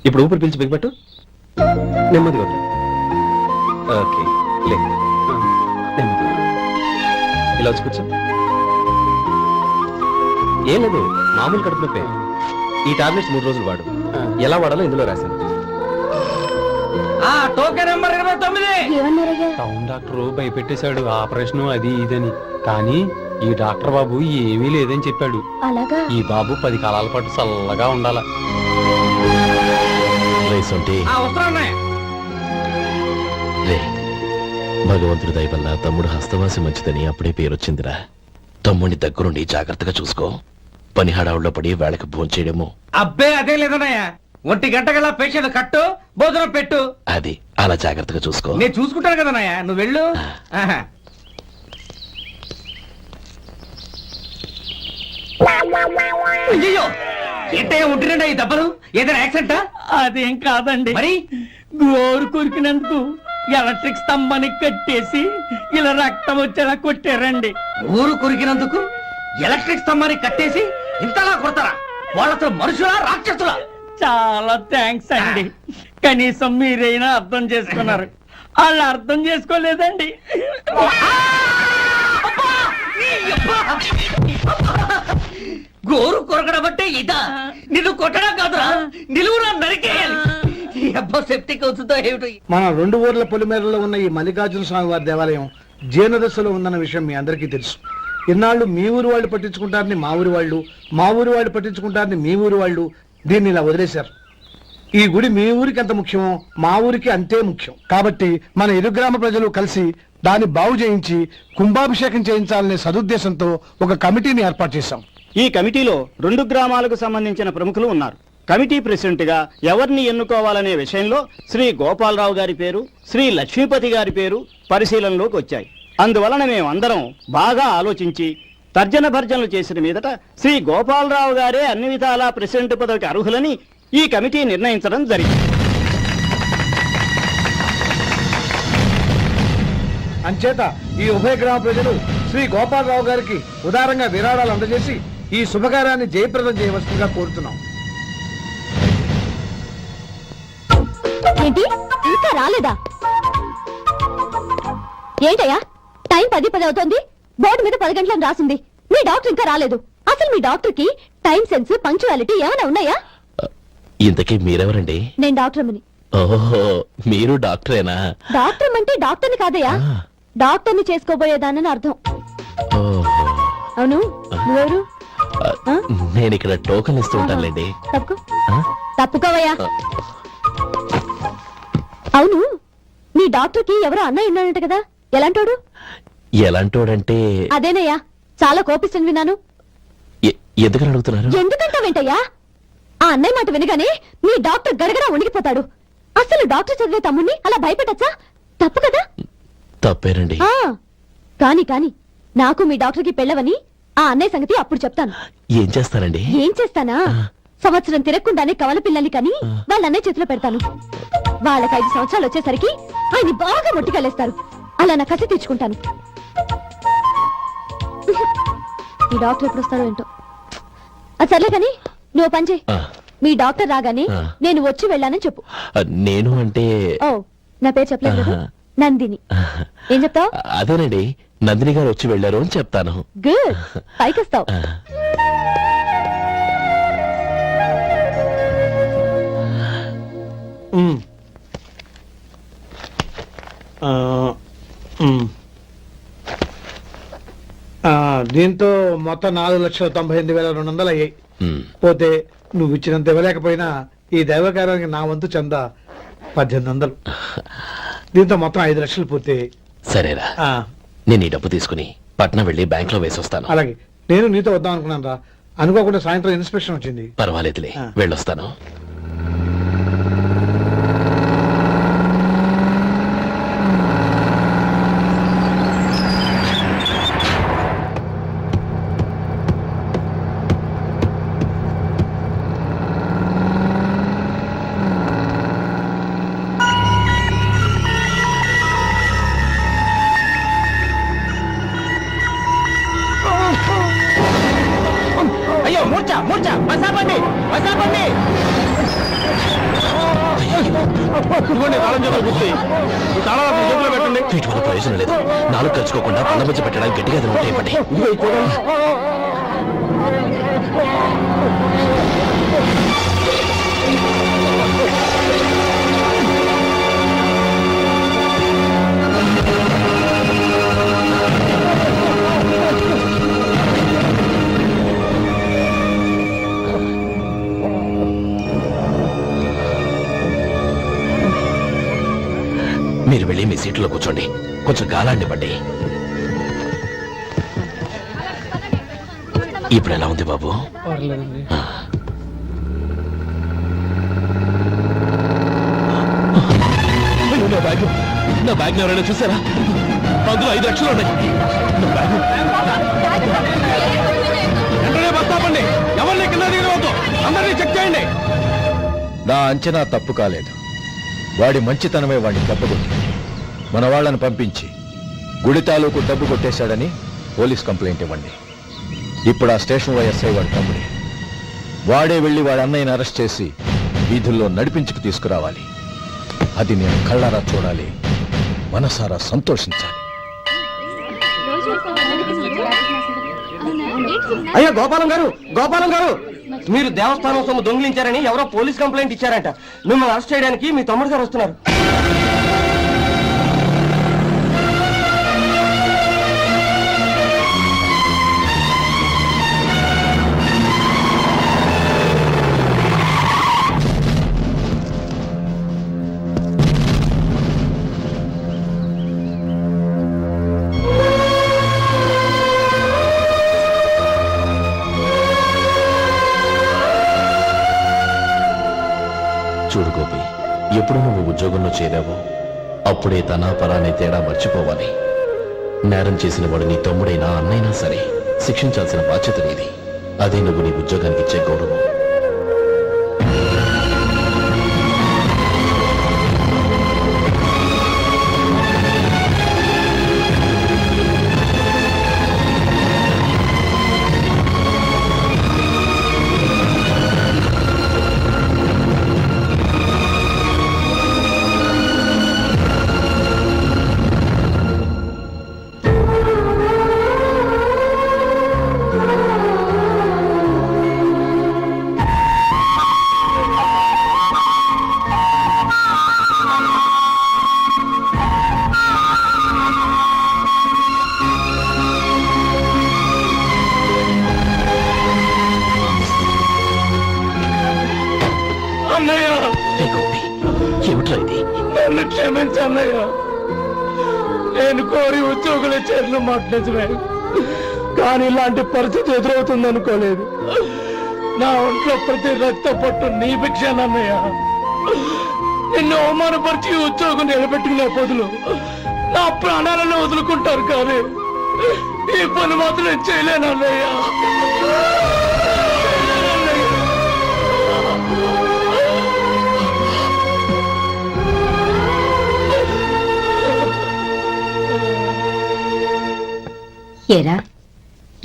ఇప్పుడు ఊపిరి పీల్చి బిగబట్టు. నెమ్మదిగా వదిలేయ్. ఓకే లే. నెమ్మదిగా ఇలా వచ్చి కూర్చో. ఏం లేదు, మామూలు కడుపు నొప్పే. ఈ టాబ్లెట్స్ 3 రోజులు వాడు. ఎలా వాడాలో ఇందులో రాశాను. Token number 29. టౌన్ డాక్టర్ భయపెట్టేశాడు, ఆపరేషన్ అది ఇదని. కానీ ఈ డాక్టర్ బాబు ఏమీ లేదని చెప్పాడు. అలాగా? ఈ బాబు 10 కాలాల పాటు చల్లగా ఉండాల. భగవంతుడి దయ వల్ల తమ్ముడు హస్తవాసి మంచిదని అప్పుడే పేరొచ్చిందిరా. తమ్ముడిని దగ్గరుండి జాగ్రత్తగా చూసుకో. పని హడావుల్లో పడి వేళకి భోంచేయడము. అబ్బే అదే లేదన్నయ్య. 1 గంట గల పేషెంట్ కట్టు, భోజనం పెట్టు. అది అలా జాగ్రత్తగా చూసుకో. నేను చూసుకుంటాను కదన్నయ్య, నువ్వు వెళ్ళు. అయ్యో ఏంటయ్యా ఉంటున్నాడా ఈ దెబ్బలు? ఏదైనా యాక్సిడెంటా? అదేం కాదండి, మరి గోరు కొరికినందుకు ఎలక్ట్రిక్ స్తంభాన్ని కట్టేసి ఇలా రక్తం వచ్చేలా కొట్టారండి. ఊరు కొరికినందుకు ఎలక్ట్రిక్ స్తంభాన్ని కట్టేసి ఇంతలా కొడతారా? వాళ్ళతో మనుషులా రాక్షసులా? చాలా థ్యాంక్స్ అండి, కనీసం మీరైనా అర్థం చేసుకున్నారు. వాళ్ళు అర్థం చేసుకోలేదండి. గోరు కొరకడం అంటే ఇదా? నిన్ను కొట్టడం కాదురా, నిలువురా నరికేయాలి. సెప్టిక్ అవుతుందో ఏమిటో. మన 2 ఊర్ల పొలిమేరలో ఉన్న ఈ మల్లికార్జున స్వామి వారి దేవాలయం జీర్ణదశలో ఉందన్న విషయం మీ అందరికీ తెలుసు. ఇన్నాళ్ళు మీ ఊరు వాళ్ళు పట్టించుకుంటారని మా ఊరి వాళ్ళు, మా ఊరి వాళ్ళు పట్టించుకుంటారని మీ ఊరి వాళ్ళు దీన్ని ఇలా వదిలేశారు. ఈ గుడి మీ ఊరికి ఎంత ముఖ్యమో మా ఊరికి అంతే ముఖ్యం. కాబట్టి మన ఇరు గ్రామ ప్రజలు కలిసి దాన్ని బాగు చేయించి కుంభాభిషేకం చేయించాలనే సదుద్దేశంతో ఒక కమిటీని ఏర్పాటు చేశాం. ఈ కమిటీలో 2 గ్రామాలకు సంబంధించిన ప్రముఖులు ఉన్నారు. కమిటీ ప్రెసిడెంట్ గా ఎవరిని ఎన్నుకోవాలనే విషయంలో శ్రీ గోపాలరావు గారి పేరు, శ్రీ లక్ష్మీపతి గారి పేరు పరిశీలనలోకి వచ్చాయి. అందువలన మేమందరం బాగా ఆలోచించి తర్జన భర్జనలు చేసిన మీదట శ్రీ గోపాలరావు గారే అన్ని విధాలా ప్రెసిడెంట్ పదవికి అర్హులని ఈ కమిటీ నిర్ణయించడం జరిగింది. అంచేత ఈ ఉభయ గ్రామ ప్రజలు శ్రీ గోపాలరావు గారికి ఉదారంగా విరాళాలు అందజేసి ఈ శుభకార్యాన్ని జయప్రదం చేయవలసిందిగా కోరుతున్నాం. ఏంటి ఇంకా రాలేదా? ఏంటయ్యా టైం 10 అవుతోంది, బోర్డు మీద 10 గంటలను రాసింది. మీ డాక్టర్ ఇంకా రాలేదు. అసలు మీ డాక్టర్ కి టైం సెన్స్, పంక్చువాలిటీ ఏమైనా ఉన్నాయా? ఇంతకీ మీరెవరండి? నేను డాక్టర్ అమ్మని. ఓహో, మీరు డాక్టరేనా? డాక్టర్ అంటే డాక్టర్ని కాదయ్యా, డాక్టర్ని చేసుకోబోయేదానని అర్థం. అవును, నువ్వెవరు? నేను ఇక్కడ టోకన్ ఇస్తూ ఉంటానులేండి. తప్పుకోవయ్యా. అవును, నీ డాక్టర్ కి ఎవరో అన్నయ్య ఉన్నాడంట కదా, ఎలాంటోడు? ఎలాంటోడంటే అదేనయ్యా, చాలా కోపిస్తుంది విన్నాను. ఎందుకని అడుగుతున్నారు? ఎందుకంటా వెంటయ్యా, ఆ అన్నయ్య మాట వినగానే నీ డాక్టర్ గడగడా ఉనికిపోతాడు. అసలు డాక్టర్ చదివే తమ్ముణ్ణి అలా భయపెట్టచ్చా? తప్పు కదా? తప్పేనండి. కాని కాని నాకు మీ డాక్టర్ కి పెళ్ళవని ఆ అన్నయ్య సంగతి అప్పుడు చెప్తాను. ఏం చేస్తారండి? ఏం చేస్తానా, సంవత్సరం తిరగకుండానే కవల పిల్లల్ని కని వాళ్ళ అన్నయ్య చేతిలో పెడతాను. వాళ్ళకి 5 సంవత్సరాలు వచ్చేసరికి ఆయన్ని బాగా మొట్టికెళ్ళేస్తారు. అలా నా కసి తెచ్చుకుంటాను. ఈ డాక్టర్ ఎప్పుడు వస్తారో ఏంటో. అది సర్లే కాని నువ్వు పని చేయి. మీ డాక్టర్ రాగానే నేను వచ్చి వెళ్ళానని చెప్పు. నేను అంటే ఓ, నా పేరు చెప్పలేదు కదా, నందిని. ఏం చెప్తావు? అదేనండి, నందిని గారు వచ్చి వెళ్ళారు అని చెప్తాను. గుడ్, పైకి వస్తావు. దీంతో మొత్తం 4,98,200 అయ్యాయి. పోతే నువ్వు ఇచ్చినంత ఇవ్వలేకపోయినా ఈ దైవకార్యానికి నా వంతు చందా 1800. దీంతో మొత్తం 5 లక్షలు పూర్తి. సరేరా, నేను ఈ డబ్బు తీసుకుని పట్నం వెళ్ళి బ్యాంక్ లో వేసి వస్తాను. అలాగే, నేను నీతో వద్దాం అనుకున్నాను రా, అనుకోకుండా సాయంత్రం ఇన్స్పెక్షన్ వచ్చింది. పర్వాలేదులే, వెళ్ళొస్తాను. అయ్యో మూర్చ మూర్చ, బసాపండి బసాపండి. ఇదిగోండి తాళం చేతులు గుర్తి ఈ తాళాలు అతని చేతిలో పెట్టండి. వీటి వల్ల ప్రయోజనం లేదు. నాలుగు కలుసుకోకుండా పళ్ళ మధ్య పెట్టడానికి గట్టిగా అది ఉంటాయి పట్టి. ఇదిగో ఇది చూడండి. మీరు వెళ్ళి మీ సీట్లో కూర్చోండి. కొంచెం గాలాండి పట్టి. ఇప్పుడు ఎలా ఉంది బాబు? ఆ. అయ్యో, నా బ్యాగ్ ఎవరైనా చూసారా? అందులో 5 లక్షలు ఉన్నాయి. నా బ్యాగ్ వెంటనే బస్తాపండి. ఎవరిని కింద దిగవద్దు. అందరినీ చెక్ చేయండి. నా అంచనా తప్పు కాలేదు. వాడి మంచితనమే వాడిని దెబ్బకొట్టి మన వాళ్ళని పంపించి గుడి తాలూకు డబ్బు కొట్టేశాడని పోలీస్ కంప్లైంట్ ఇవ్వండి. ఇప్పుడు ఆ స్టేషన్ ఎస్ఐ వాడి తమ్ముడి. వాడే వెళ్ళి వాడి అన్నయ్యని అరెస్ట్ చేసి వీధుల్లో నడిపించుకు తీసుకురావాలి. అది నేను కళ్ళారా చూడాలి, మనసారా సంతోషించాలి. అయ్యా గోపాలం గారు, గోపాలం గారు, మీరు దేవస్థానం సొమ్ము దొంగిలించారని ఎవరో పోలీస్ కంప్లైంట్ ఇచ్చారంట. మిమ్మల్ని అరెస్ట్ చేయడానికి మీ తమ్ముడు గారు వస్తున్నారు. చూడు గోపి, ఎప్పుడు నువ్వు ఉద్యోగంలో చేరావో అప్పుడే తన పరానే తేడా మర్చిపోవాలి. నేరం చేసిన వాడు నీ తమ్ముడైనా అన్నైనా సరే శిక్షించాల్సిన బాధ్యత నీది. అదే నువ్వు నీ ఉద్యోగానికి ఇచ్చే గౌరవం. ఏమిట్రా ఇది? నన్ను క్షమించన్నయ్య. నేను కోరి ఉద్యోగుల చేతులు మాట్లాడమే, కానీ ఇలాంటి పరిస్థితి ఎదురవుతుంది అనుకోలేదు. నా ఒంట్లో ప్రతి రక్త పట్టు నీ భిక్షానన్నయ్య. నిన్ను అవమానపరిచి ఉద్యోగం నిలబెట్టుకునే బదులు నా ప్రాణాలను వదులుకుంటారు, కానీ ఈ పని మాత్రం చేయలేనన్నయ్య. ఏరా,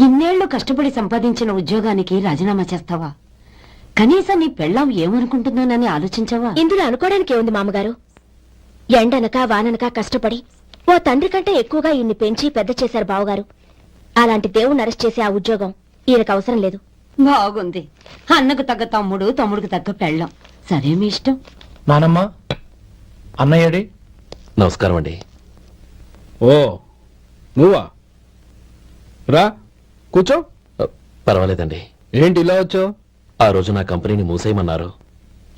ఇన్నేళ్లు కష్టపడి సంపాదించిన ఉద్యోగానికి రాజీనామా చేస్తావా? కనీసం నీ పెళ్ళాం ఏమనుకుంటుందోనని ఆలోచించావా? ఇందులో అనుకోవడానికి ఏముంది మామగారు? ఎండనక వాననక కష్టపడి ఓ తండ్రి కంటే ఎక్కువగా ఇన్ని పెంచి పెద్ద చేశారు బావగారు. అలాంటి దేవుణ్ణి అరెస్ట్ చేసే ఆ ఉద్యోగం ఈయనకు అవసరం లేదు. బాగుంది. అన్నకు తగ్గ తమ్ముడు, తమ్ముడికి తగ్గ పెళ్ళాం. సరే, మీ ఇష్టం. నానమ్మ, అన్నయ్యడి. నమస్కారం అండి. ఓ, నువ్వా? రా కూర్చో. పర్వాలేదండి. ఏంటి ఇలా వచ్చావు? ఆ రోజు నా కంపెనీని మూసేయమన్నారు.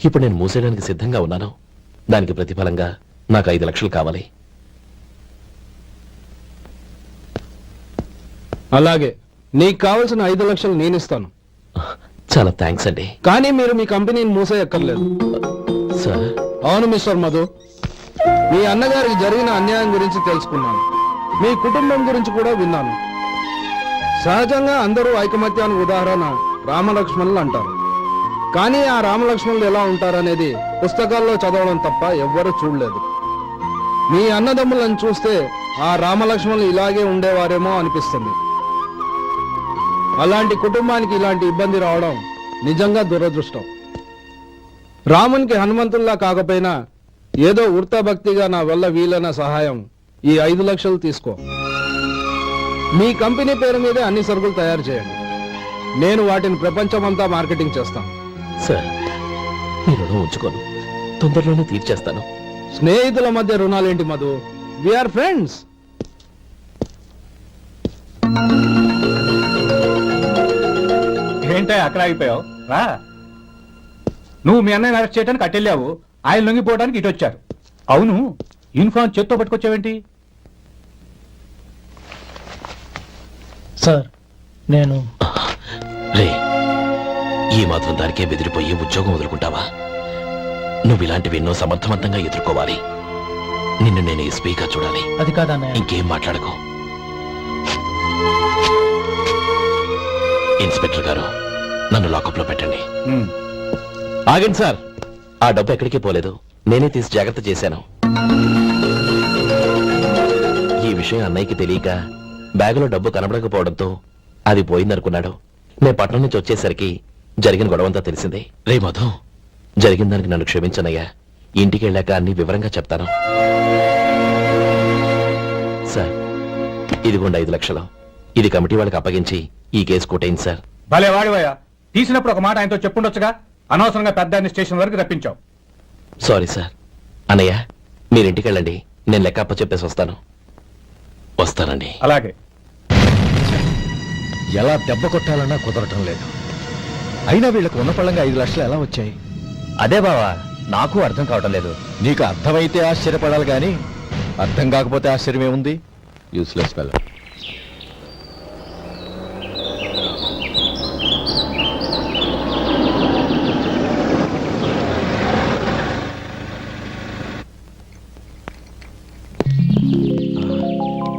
ఇప్పుడు నేను మూసేయడానికి సిద్ధంగా ఉన్నాను. దానికి ప్రతిఫలంగా నాకు 5 లక్షలు కావాలి. అలాగే, నీకు కావలసిన 5 లక్షలు నేను ఇస్తాను. చాలా థ్యాంక్స్ అండి. కానీ మీరు మీ కంపెనీని మూసేయక్కర్లేదు. సార్? అవును మిస్టర్ మధు, మీ అన్నగారికి జరిగిన అన్యాయం గురించి తెలుసుకున్నాను. మీ కుటుంబం గురించి కూడా విన్నాను. సహజంగా అందరూ ఐకమత్యానికి ఉదాహరణ రామలక్ష్మణులు అంటారు. కానీ ఆ రామలక్ష్మణులు ఎలా ఉంటారనేది పుస్తకాల్లో చదవడం తప్ప ఎవ్వరూ చూడలేదు. మీ అన్నదమ్ములను చూస్తే ఆ రామలక్ష్మణులు ఇలాగే ఉండేవారేమో అనిపిస్తుంది. అలాంటి కుటుంబానికి ఇలాంటి ఇబ్బంది రావడం నిజంగా దురదృష్టం. రామునికి హనుమంతుల్లా కాకపోయినా ఏదో ఉడతా భక్తిగా నా వల్ల వీలైన సహాయం ఈ 5 లక్షలు తీసుకో. మీ కంపెనీ పేరు మీదే అన్ని సరుకులు తయారు చేయండి. నేను వాటిని ప్రపంచమంతా మార్కెటింగ్ చేస్తాను. సార్ మీ రుణం ఉంచుకోను, తొందరలోనే తీర్చేస్తాను. స్నేహితుల మధ్య రుణాలేంటి మధు? We are friends. ఏంటో అక్కడ ఆగిపోయావు? రా. నువ్వు మీ అన్నయ్యని అరెస్ట్ చేయడానికి అట్టెళ్ళావు, ఆయన లొంగిపోవడానికి ఇటు వచ్చారు. అవును, యూనిఫామ్ చేత్తో పట్టుకొచ్చావేంటి? సార్ నేను రే, ఈ మాత్రం దానికే బెదిరిపోయి ఉద్యోగం వదులుకుంటావా? నువ్వు ఇలాంటివి ఎన్నో సమర్థవంతంగా ఎదుర్కోవాలి. నిన్ను నేను ఎస్పీగా చూడాలి. అది కాదన్నయ్య. ఇంకేం మాట్లాడుకో. ఇన్స్పెక్టర్ గారు, నన్ను లాకప్ లో పెట్టండి. ఆగండి సార్, ఆ డబ్బు ఎక్కడికి పోలేదు, నేనే తీసి జాగ్రత్త చేశాను. ఈ విషయం అన్నయ్యకి తెలియక బ్యాగులో డబ్బు కనబడకపోవడంతో అది పోయిందనుకున్నాడు. నేను పట్నం నుంచి వచ్చేసరికి జరిగిన గొడవంతా తెలిసిందే. రే మధు, జరిగిన దానికి నన్ను క్షమించనయ్యా. ఇంటికి వెళ్ళాక అన్ని వివరంగా చెప్తాను. సార్, ఇదిగోండి 5 లక్షలు. ఇది కమిటీ వాళ్ళకి అప్పగించి ఈ కేసు కొట్టేయండి సార్. భలే వాడివయ్యా, తీసినప్పుడు ఒక మాట ఆయనతో చెప్పుండొచ్చుగా. అనవసరంగా పెద్ద స్టేషన్ వరకు రప్పించావు. Sorry sir. అన్నయ్య, మీరింటికి వెళ్ళండి, నేను లెక్క అప్ప చెప్పేసి వస్తాను. వస్తానండి. అలాగే. ఎలా దెబ్బ కొట్టాలన్నా కుదరటం లేదు. అయినా వీళ్ళకు ఉన్న పళ్ళంగా 5 లక్షలు ఎలా వచ్చాయి? అదే బావా, నాకు అర్థం కావటం లేదు. నీకు అర్థమైతే ఆశ్చర్యపడాలి కానీ అర్థం కాకపోతే ఆశ్చర్యమే ఉంది. Useless fellow.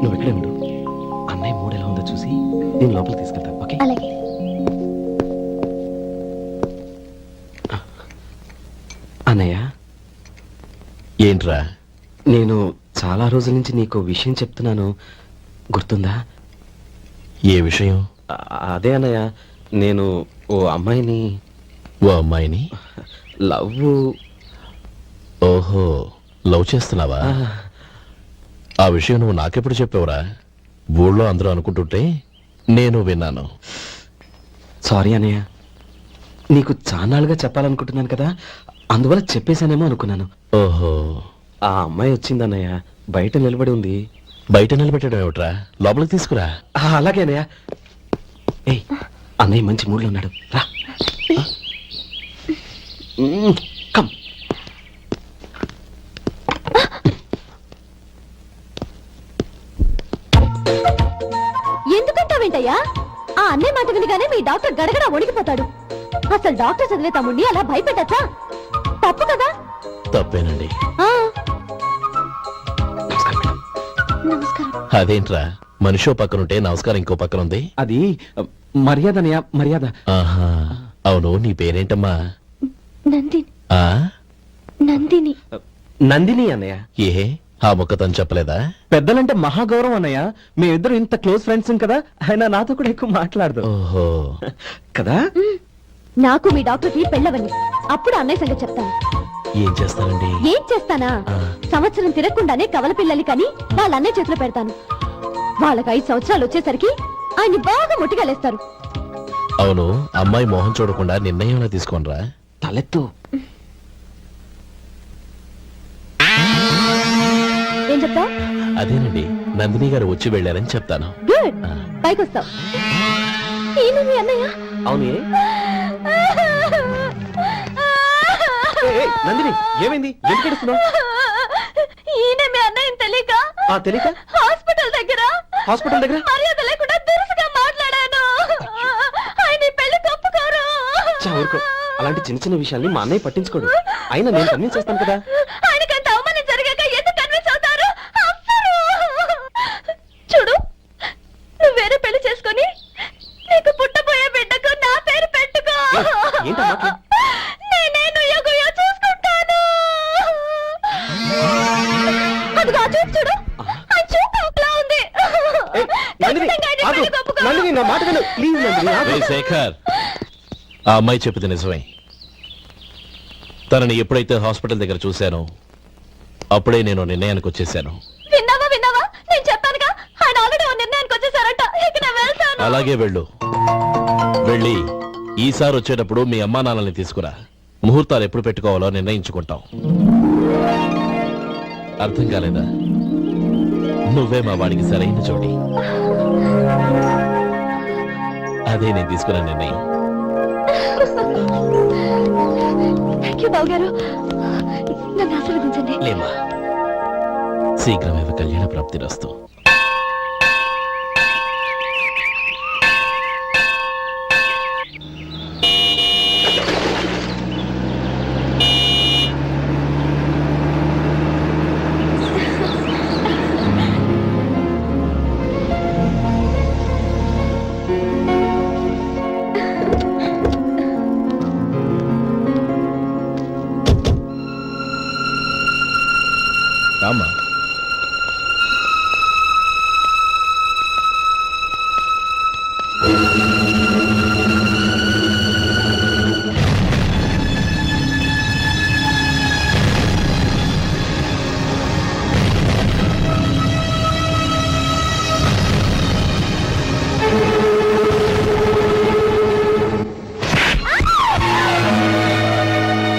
నువ్వు ఇక్కడే ఉండు. అన్నయ్య మూడు ఎలా ఉందో చూసి నేను లోపలికి తీసుకెళ్తాను. ఓకే? అలాగే. అన్నయ్య, ఏంట్రా? నేను చాలా రోజుల నుంచి నీకు విషయం చెప్తున్నాను, గుర్తుందా? ఏ విషయం? అదే అన్నయ్య, నేను ఓ అమ్మాయిని ఓ అమ్మాయిని లవ్. ఓహో, లవ్ చేస్తున్నావా? ఆ విషయం నువ్వు నాకెప్పుడు చెప్పావురా? ఊళ్ళో అందరూ అనుకుంటుంటే నేను విన్నాను. సారీ అన్నయ్య, నీకు చాన్నాళ్ళుగా చెప్పాలనుకుంటున్నాను కదా, అందువల్ల చెప్పేశానేమో అనుకున్నాను. ఓహో, ఆ అమ్మాయి వచ్చిందన్నయ్య, బయట నిలబడి ఉంది. బయట నిలబెట్టడం ఏమిట్రా? లోపలికి తీసుకురా. అలాగే అన్నయ్య. ఏయ్, అన్నయ్య మంచి మూడ్లో ఉన్నాడు, రా. కమ్. ఎందుకంటావేంటయ్యా? ఆ అన్నయ్య మాట వినగానే మీ డాక్టర్ గడగడ వణికిపోతాడు. అసలు డాక్టర్ చదివే తమ్ముడిని అలా భయపెట్టచ్చా? తప్పు కదా? తప్పేనండి. ఆ, నమస్కారం. నమస్కారం. అదేంట్రా, మనిషో పక్కనుంటే నమస్కారం ఇంకో పక్కన ఉంది? అది మర్యాద అన్నయ్య, మర్యాద. ఆహా, అవును, నీ పేరేంటమ్మా? నందిని. ఆ నందిని. నందిని అన్నయ్య. ఏ, ఆ ముక్క తను చెప్పలేదా? పెద్దలంటే మహాగౌరవం అన్నయ్య. మేమిద్దరు ఇంత క్లోజ్ ఫ్రెండ్స్ కదా, ఆయన నాతో కూడా ఎక్కువ మాట్లాడదు ఓహో, కదా. నాకు మీ డాక్టర్కి పెళ్ళవని, అప్పుడు అన్నయ్య సంగతి చెప్తాను. ఏం చేస్తానండి? ఏం చేస్తానా? సంవత్సరం తిరగకుండానే కవల పిల్లల్ని కని వాళ్ళ అన్నయ్య చేతిలో పెడతాను. వాళ్ళకి 5 సంవత్సరాలు వచ్చేసరికి ఆయన్ని బాగా ముట్టిగాలేస్తారు. అవును, అమ్మాయి మొహం చూడకుండా నిర్ణయంలా తీసుకోనరా? తలెత్తు. ఏం చెప్తా? అదేనండి, నందిని గారు వచ్చి వెళ్ళారని చెప్తాను. గుడ్, పైకొస్తావు. ఈయన మీ అన్నయ్య? అవును. నందిని, ఏమైంది? ఎందుకు ఏడుస్తున్నావ్? ఈయన మీ అన్నయ్యని తెలియక తెలియక హాస్పిటల్ దగ్గర మర్యాద లేకుండా దురుసుగా మాట్లాడాను. ఆయన ఈ పెళ్లి తప్పుకోరు. ఊరుకో, అలాంటి చిన్న చిన్న విషయాల్ని మా అన్నయ్య పట్టించుకోడు. అయినా నేను కన్విన్స్ చేస్తాను కదా. ఆయనకంత అవమానం జరిగాక ఎందుకు కన్విన్స్ అవుతారు? చూడు, నువ్వు వేరే పెళ్లి చేసుకొని నీకు పుట్టబోయే బిడ్డకు నా పేరు పెట్టుకో. ఏంటమ్మా? నేనే నుయ్యగుయ్య చూసుకుంటాను. అదిగో ఆ చూపు చూడు, ఆ చూపు ఒకలా ఉంది. ఖచ్చితంగా ఆయన పెళ్లి ఒప్పుకో. నందిని, నా మాట విను ప్లీజ్. నందిని, రే శేఖర్, ఆ అమ్మాయి చెప్పింది నిజమే. తనని ఎప్పుడైతే హాస్పిటల్ దగ్గర చూశానో అప్పుడే నేను నిర్ణయానికి వచ్చేసాను. విన్నావా విన్నావా నేను చెప్పానుగా ఆయన ఆల్రెడీ ఓ నిర్ణయానికి వచ్చేసారట. ఇక నేను వెళ్తాను. అలాగే వెళ్ళు. వెళ్ళి ఈసారి వచ్చేటప్పుడు మీ అమ్మా నాన్నల్ని తీసుకురా. ముహూర్తాలు ఎప్పుడు పెట్టుకోవాలో నిర్ణయించుకుంటాం. అర్థం కాలేదా? నువ్వే మా వాడికి సరైన చోటి. అదే నేను తీసుకున్న నిర్ణయం. థ్యాంక్ యూ బాబు గారు. నన్ను ఆశీర్వదించండి. లేమా, శీఘ్రమేవ కళ్యాణ ప్రాప్తి రస్తు. రామ్మా.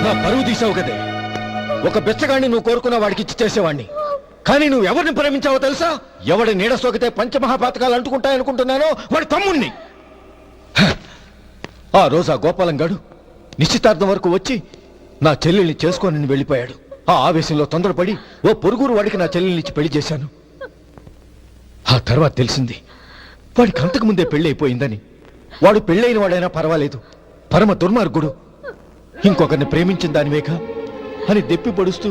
నా పరువు తీసావు కదే. ఒక బెచ్చగాడిని నువ్వు కోరుకున్న వాడికి ఇచ్చి చేసేవాడిని. కానీ నువ్వు ఎవరిని ప్రేమించావో తెలుసా? ఎవడి నీడ సోకితే పంచమహాపాతకాలు అంటుకుంటాయనుకుంటున్నానో వాడి తమ్ముణ్ణి. ఆ రోజు ఆ గోపాలం గాడు నిశ్చితార్థం వరకు వచ్చి నా చెల్లెల్ని చేసుకోనని వెళ్ళిపోయాడు. ఆ ఆవేశంలో తొందరపడి ఓ పొరుగురు వాడికి నా చెల్లెల్నిచ్చి పెళ్లి చేశాను. ఆ తర్వాత తెలిసింది వాడికి అంతకు ముందే పెళ్లి అయిపోయిందని. వాడు పెళ్ళైన వాడైనా పర్వాలేదు, పరమ దుర్మార్గుడు. ఇంకొకరిని ప్రేమించిన దానివేక అని దెప్పి పడుస్తూ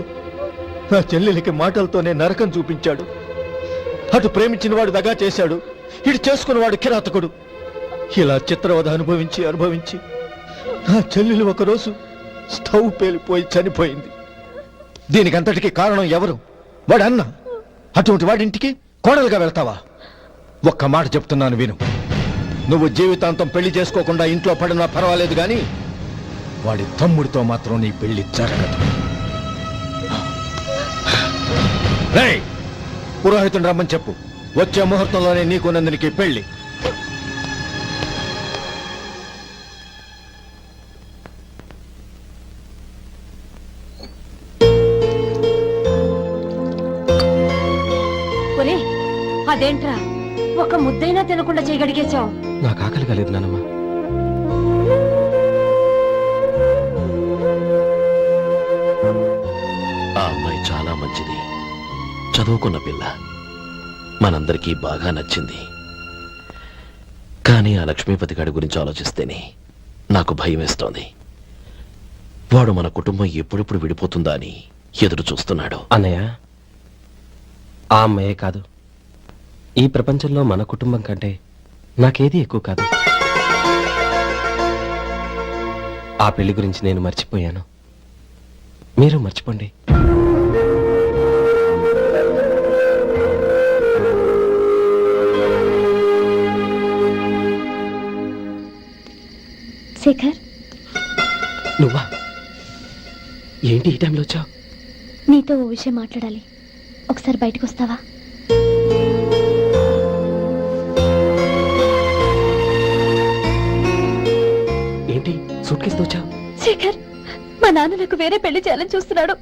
నా చెల్లెలికి మాటలతోనే నరకం చూపించాడు. అటు ప్రేమించిన వాడు దగా చేశాడు, ఇటు చేసుకున్నవాడు కిరాతకుడు. ఇలా చిత్రవధ అనుభవించి నా చెల్లెలు ఒకరోజు స్టవ్ పేలిపోయి చనిపోయింది. దీనికంతటికి కారణం ఎవరు? వాడు అన్న. అటువంటి వాడింటికి కోడలుగా వెళ్తావా? ఒక్క మాట చెప్తున్నాను విను. నువ్వు జీవితాంతం పెళ్లి చేసుకోకుండా ఇంట్లో పడినా పర్వాలేదు, కానీ వాడి తమ్ముడితో మాత్రం నీ పెళ్లి జరగదు. రేయ్, పురోహితుని రమ్మని చెప్పు. వచ్చే ముహూర్తంలోనే నీకు నందినికి పెళ్లి. ఒరే, అదేంట్రా ఒక ముద్దైనా తినకుండా చేయగడిగేశావు? నాకు ఆకలి కాలేదు నానమ్మ. ఆ అమ్మాయి చాలా మంచిది, చదువుకున్న పిల్ల, మనందరికీ బాగా నచ్చింది. కానీ ఆ లక్ష్మీపతి గారి గురించి ఆలోచిస్తేనే నాకు భయం వేస్తోంది. వాడు మన కుటుంబం ఎప్పుడెప్పుడు విడిపోతుందా అని ఎదురు చూస్తున్నాడు. అన్నయ్య, ఆ అమ్మాయే కాదు, ఈ ప్రపంచంలో మన కుటుంబం కంటే నాకేది ఎక్కువ కాదు. ఆ పెళ్లి గురించి నేను మర్చిపోయాను, మీరు మర్చిపోండి. శేఖర్, నువ్వా? ఏంటి ఈ టైంలో వచ్చావు? నీతో ఓ విషయం మాట్లాడాలి. ఒకసారి బయటకు వస్తావా? ఏంటి సూట్ కేసుతో వచ్చావు? శేఖర్, మా నాన్న నాకు వేరే పెళ్లి చేయాలని చూస్తున్నాడు.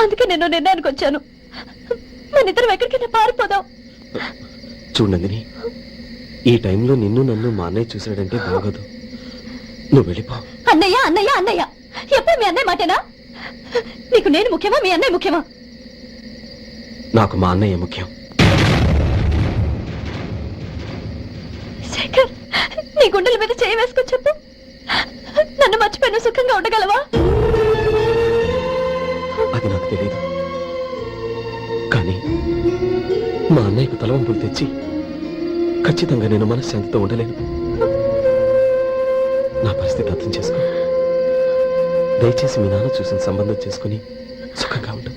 అందుకే నేను నిర్ణయానికి వచ్చాను. మన ఇద్దరం ఎక్కడికైనా పారిపోదాం. చూడు నందిని, ఈ టైంలో నిన్ను నన్ను మా అన్నయ్య చూసాడంటే బాగోదు. నువ్వు వెళ్ళిపో. అన్నయ్య అన్నయ్య అన్నయ్య, ఎప్పుడు మీ అన్నయ్య మాటేనా? నీకు నేను ముఖ్యమా, మీ అన్నయ్య ముఖ్యమా? నాకు మా అన్నయ్య ముఖ్యం. శేఖర్, నీ గుండెల మీద చేయి వేసుకొని చెప్పు, నన్ను మర్చిపోయిన సుఖంగా ఉండగలవా? అది నాకు తెలియదు, కానీ మా అన్నయ్యకు తలవంపులు తెచ్చి ఖచ్చితంగా నేను మనశ్శాంతితో ఉండలేను. నా పరిస్థితి అర్థం చేసుకో. దయచేసి మీ నాన్న చూసిన సంబంధం చేసుకుని సుఖంగా ఉంటుంది.